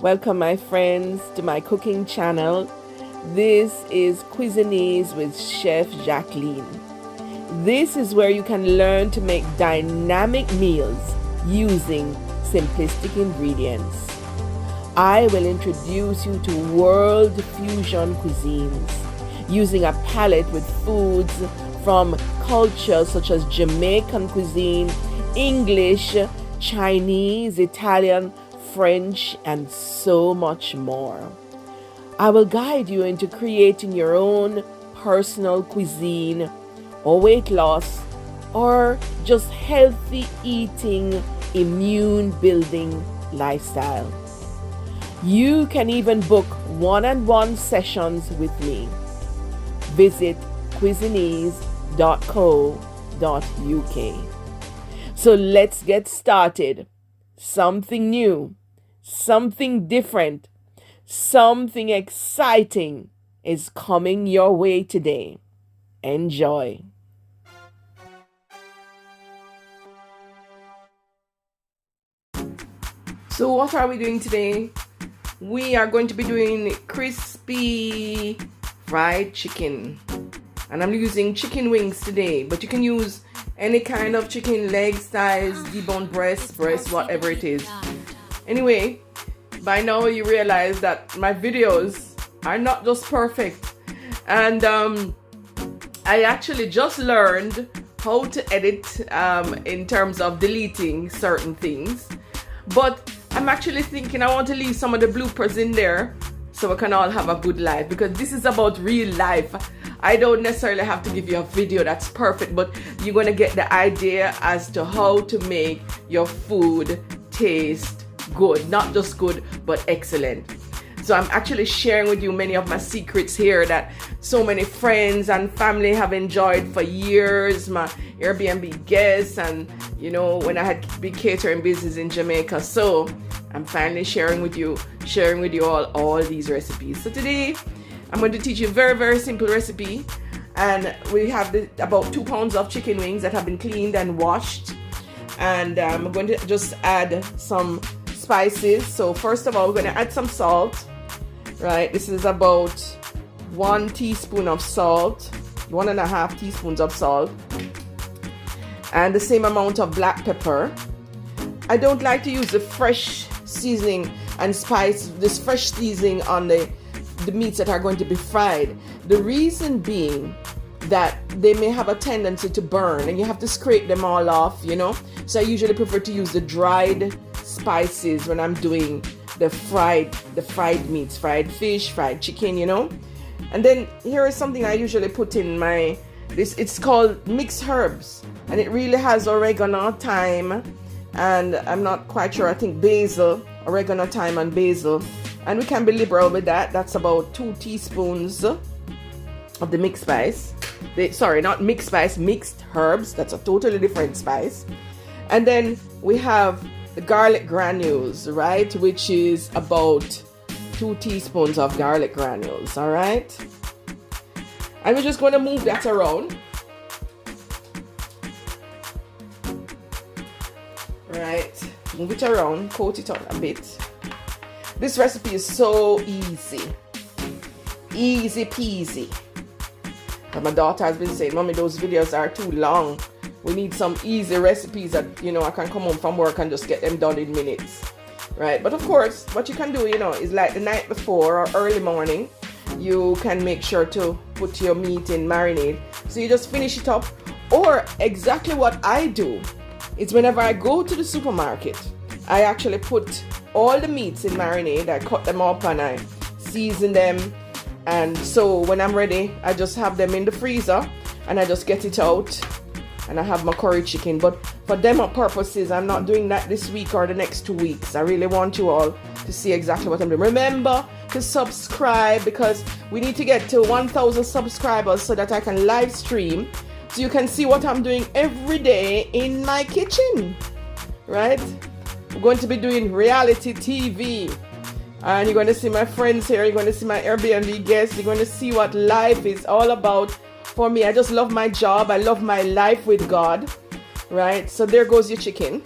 Welcome, my friends, to my cooking channel. This is CuisinEase with Chef Jacqueline. This is where you can learn to make dynamic meals using simplistic ingredients. I will introduce you to world fusion cuisines using a palette with foods from cultures such as Jamaican cuisine, English, Chinese, Italian, French, and so much more. I will guide you into creating your own personal cuisine or weight loss or just healthy eating, immune building lifestyle. You can even book one-on-one sessions with me. Visit CuisinEase.co.uk. So let's get started. Something new, something different, something exciting is coming your way today. Enjoy. So what are we doing today? We are going to be doing crispy fried chicken. And I'm using chicken wings today, but you can use any kind of chicken, legs, thighs, deboned breast, whatever it is. Anyway, by now you realize that my videos are not just perfect. And I actually just learned how to edit in terms of deleting certain things. But I'm actually thinking I want to leave some of the bloopers in there so we can all have a good life, because this is about real life. I don't necessarily have to give you a video that's perfect, but you're going to get the idea as to how to make your food taste good. Not just good, but excellent. So I'm actually sharing with you many of my secrets here that so many friends and family have enjoyed for years. My Airbnb guests and, you know, when I had big catering business in Jamaica. So I'm finally sharing with you all these recipes. So today I'm going to teach you a very, very simple recipe. And we have about 2 pounds of chicken wings that have been cleaned and washed. And I'm going to just add some spices. So first of all, we're going to add some salt. Right, this is about 1 teaspoon of salt, 1.5 teaspoons of salt, and the same amount of black pepper. I don't like to use the fresh seasoning and spice, this fresh seasoning on the meats that are going to be fried. The reason being that they may have a tendency to burn and you have to scrape them all off, you know. So I usually prefer to use the dried spices when I'm doing the fried meats, fried fish, fried chicken, you know. And then here is something I usually put in it's called mixed herbs, and it really has oregano, thyme, and I'm not quite sure, I think basil, oregano, thyme, and basil. And we can be liberal with that. That's about 2 teaspoons of the mixed spice. Not mixed spice, mixed herbs. That's a totally different spice. And then we have the garlic granules, right, which is about 2 teaspoons of garlic granules. All right, and we're just going to move that around. Right, move it around, coat it on a bit. This recipe is so easy peasy. And my daughter has been saying, "Mommy, those videos are too long. We need some easy recipes that, you know, I can come home from work and just get them done in minutes." Right? But of course, what you can do, you know, is like the night before or early morning, you can make sure to put your meat in marinade. So you just finish it up. Or exactly what I do is whenever I go to the supermarket, I actually put all the meats in marinade. I cut them up and I season them. And so when I'm ready, I just have them in the freezer and I just get it out. And I have my curry chicken. But for demo purposes, I'm not doing that this week or the next 2 weeks. I really want you all to see exactly what I'm doing. Remember to subscribe, because we need to get to 1,000 subscribers so that I can live stream, so you can see what I'm doing every day in my kitchen. Right? We're going to be doing reality TV. And you're going to see my friends here. You're going to see my Airbnb guests. You're going to see what life is all about. For me, I just love my job. I love my life with God, right? So there goes your chicken.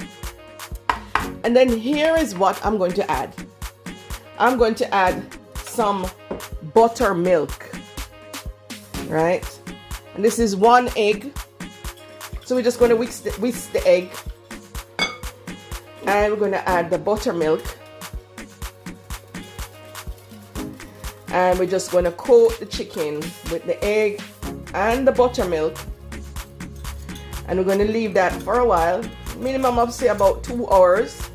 And then here is what I'm going to add. I'm going to add some buttermilk, right? And this is 1 egg. So we're just going to whisk the egg, and we're going to add the buttermilk, and we're just going to coat the chicken with the egg and the buttermilk, and we're going to leave that for a while, minimum of say about 2 hours,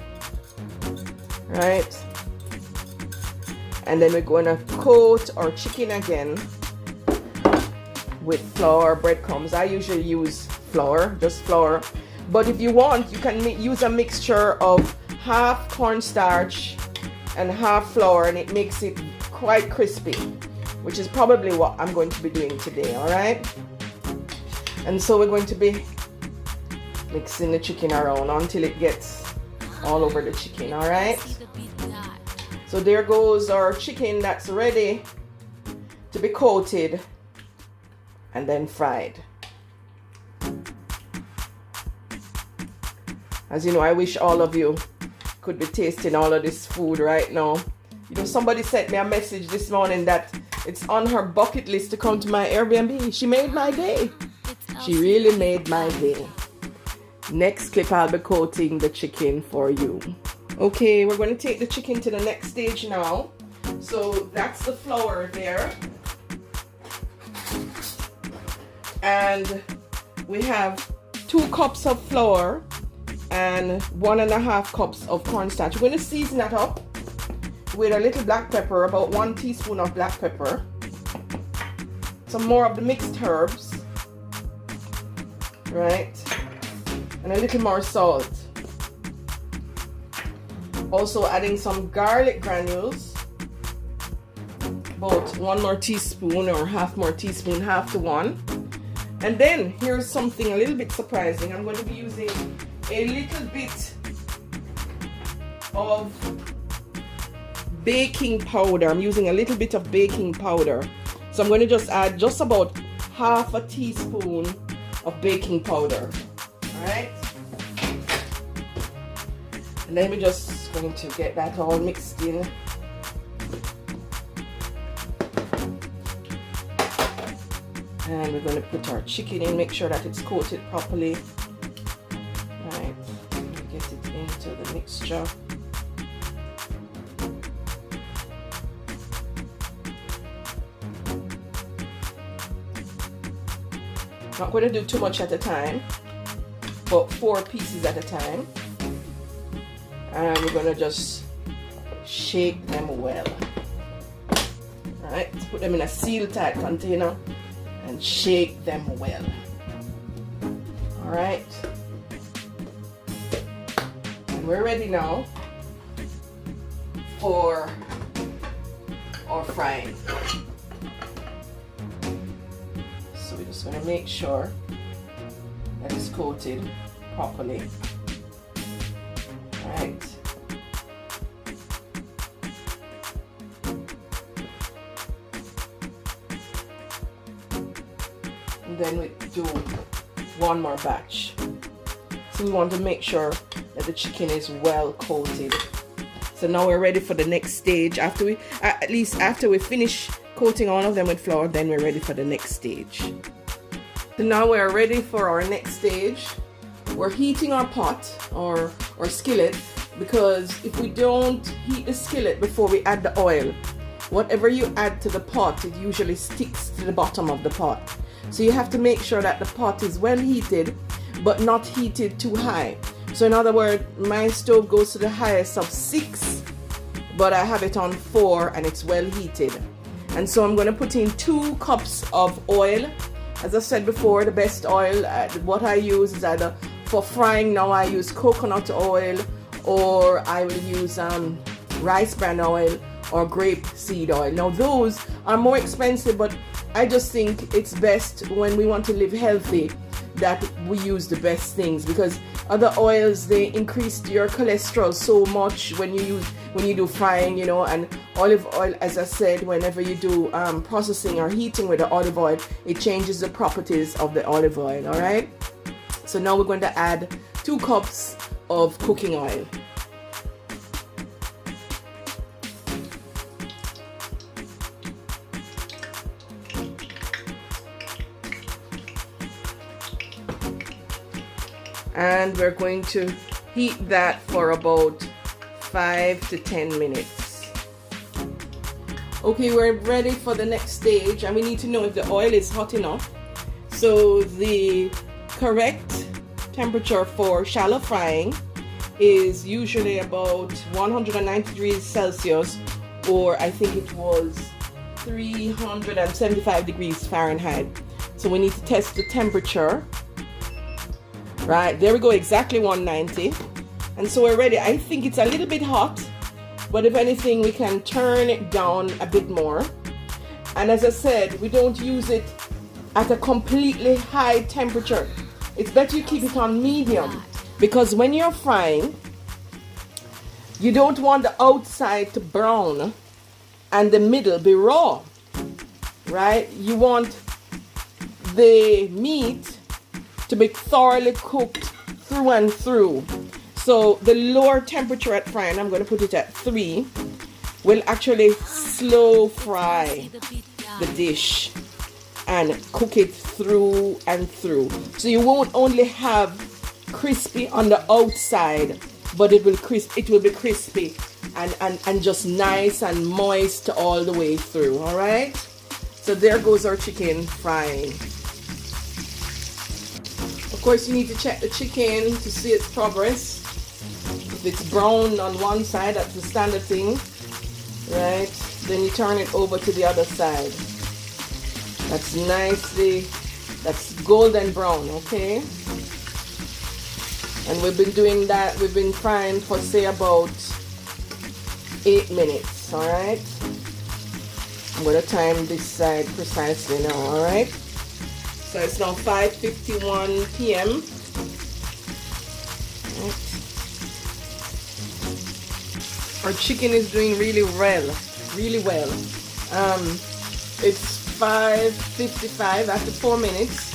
right? And then we're going to coat our chicken again with flour, breadcrumbs. I usually use flour, just flour, but if you want, you can use a mixture of half cornstarch and half flour, and it makes it quite crispy, which is probably what I'm going to be doing today. All right, and so we're going to be mixing the chicken around until it gets all over the chicken. All right, so there goes our chicken that's ready to be coated and then fried. As you know, I wish all of you could be tasting all of this food right now. You know, somebody sent me a message this morning that it's on her bucket list to come to my Airbnb. She made my day. She really made my day. Next clip, I'll be coating the chicken for you. Okay, we're going to take the chicken to the next stage now. So that's the flour there. And we have 2 cups of flour and 1.5 cups of cornstarch. We're going to season that up with a little black pepper, about 1 teaspoon of black pepper, some more of the mixed herbs, right, and a little more salt. Also adding some garlic granules, about 1 more teaspoon or half more teaspoon, half to 1. And then here's something a little bit surprising. I'm going to be using a little bit of baking powder. I'm using a little bit of baking powder. So I'm going to just add just about half a teaspoon of baking powder. Alright? And then we're just going to get that all mixed in. And we're going to put our chicken in, make sure that it's coated properly. Right, get it into the mixture. Not going to do too much at a time, but 4 pieces at a time. And we're going to just shake them well. Alright, put them in a seal-tight container and shake them well. Alright. And we're ready now for our frying. So we're just going to make sure that it's coated properly. Alright. And then we do 1 more batch. So we want to make sure that the chicken is well coated. So now we're ready for the next stage. After we finish coating all of them with flour, then we're ready for the next stage. So now we're ready for our next stage. We're heating our pot or skillet, because if we don't heat the skillet before we add the oil, whatever you add to the pot, it usually sticks to the bottom of the pot. So you have to make sure that the pot is well heated, but not heated too high. So in other words, my stove goes to the highest of 6, but I have it on 4 and it's well heated. And so I'm going to put in 2 cups of oil. As I said before, the best oil, what I use is either for frying. Now I use coconut oil, or I will use rice bran oil or grape seed oil. Now those are more expensive, but I just think it's best when we want to live healthy that we use the best things, because other oils, they increase your cholesterol so much when you do frying, you know. And olive oil, as I said, whenever you do processing or heating with the olive oil, it changes the properties of the olive oil. All right, so now we're going to add 2 cups of cooking oil. and we're going to heat that for about 5 to 10 minutes. Okay, we're ready for the next stage, and we need to know if the oil is hot enough. So the correct temperature for shallow frying is usually about 190 degrees Celsius, or I think it was 375 degrees Fahrenheit. So we need to test the temperature. Right, there we go, exactly 190. And so we're ready. I think it's a little bit hot, but if anything, we can turn it down a bit more. And as I said, we don't use it at a completely high temperature. It's better you keep it on medium, because when you're frying, you don't want the outside to brown and the middle be raw, right? You want the meat to be thoroughly cooked through and through. So the lower temperature at frying, I'm going to put it at 3, will actually slow fry the dish and cook it through and through. So you won't only have crispy on the outside, but it will be crispy and just nice and moist all the way through. All right, so there goes our chicken frying. Of course, you need to check the chicken to see its progress. If it's brown on one side, that's the standard thing, right? Then you turn it over to the other side. That's golden brown, okay? And we've been doing that, we've been frying for say about 8 minutes, all right? I'm gonna time this side precisely now, all right? So it's now 5:51 p.m. Right. Our chicken is doing really well. It's 5:55 after 4 minutes.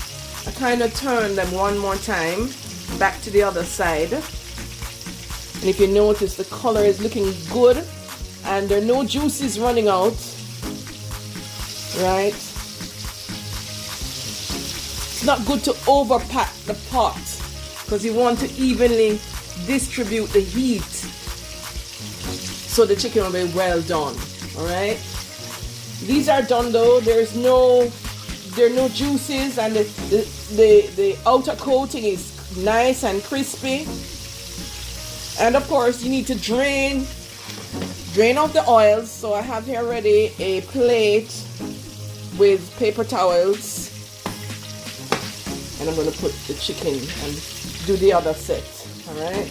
I kind of turned them one more time back to the other side, and if you notice, the color is looking good and there are no juices running out, right? It's not good to overpack the pot because you want to evenly distribute the heat so the chicken will be well done. All right, these are done though. There are no juices, and the outer coating is nice and crispy. And of course, you need to drain off the oils. So I have here ready a plate with paper towels, and I'm going to put the chicken and do the other set. All right.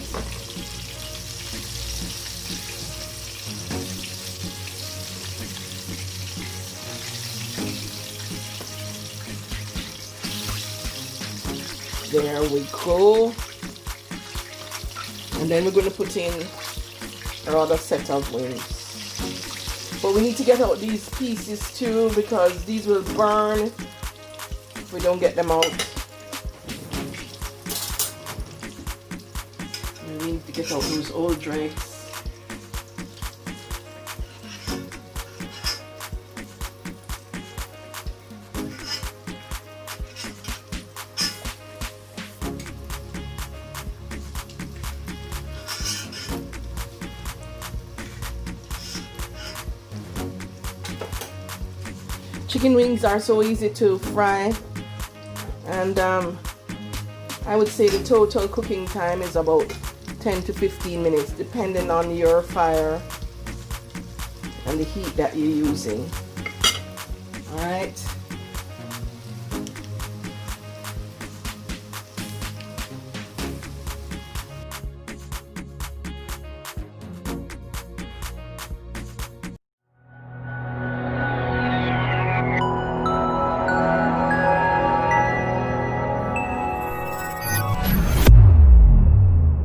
There we go. And then we're going to put in our other set of wings. But we need to get out these pieces too, because these will burn if we don't get them out. And we need to get out those old dregs. Chicken wings are so easy to fry, and I would say the total cooking time is about 10 to 15 minutes depending on your fire and the heat that you're using. Alright,